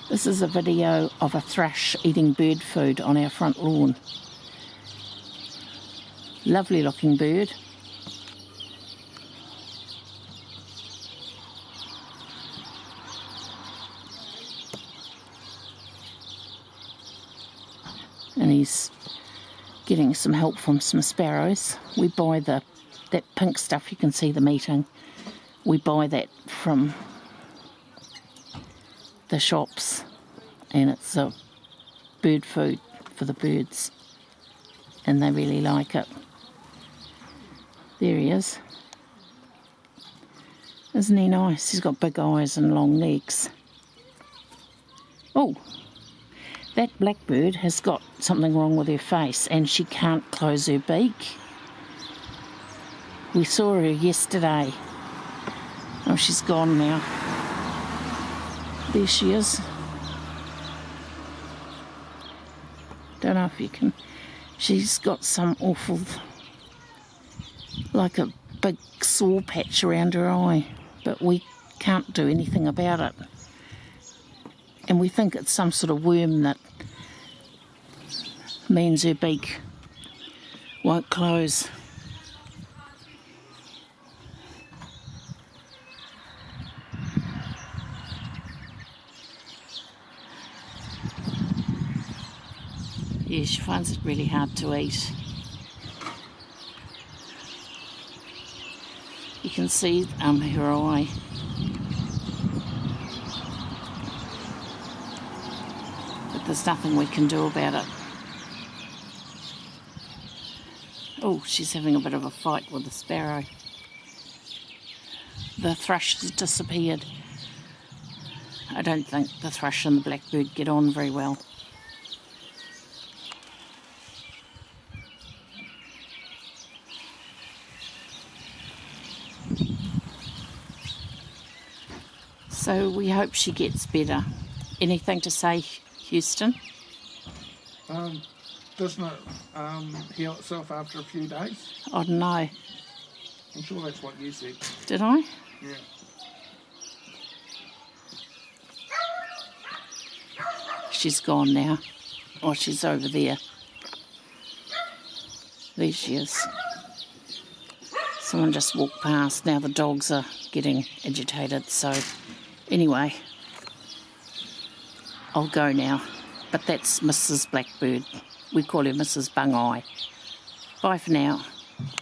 This is a video of a thrush eating bird food on our front lawn. Lovely looking bird. And he's getting some help from some sparrows. We buy that pink stuff you can see them eating. We buy that from the shops, and it's a bird food for the birds, and they really like it. There he is. Isn't he nice? He's got big eyes and long legs. Oh, that blackbird has got something wrong with her face and she can't close her beak. We saw her yesterday. Oh, she's gone now. There she is. Don't know if you can. She's got some awful, like a big sore patch around her eye, but we can't do anything about it. And we think it's some sort of worm that means her beak won't close. Yeah, she finds it really hard to eat. You can see her eye. But there's nothing we can do about it. Oh, she's having a bit of a fight with the sparrow. The thrush has disappeared. I don't think the thrush and the blackbird get on very well. So we hope she gets better. Anything to say, Houston? Doesn't it heal itself after a few days? I don't know. I'm sure that's what you said. Did I? Yeah. She's gone now. Oh, she's over there. There she is. Someone just walked past. Now the dogs are getting agitated, so anyway, I'll go now. But that's Mrs Blackbird. We call her Mrs Bung Eye. Bye for now.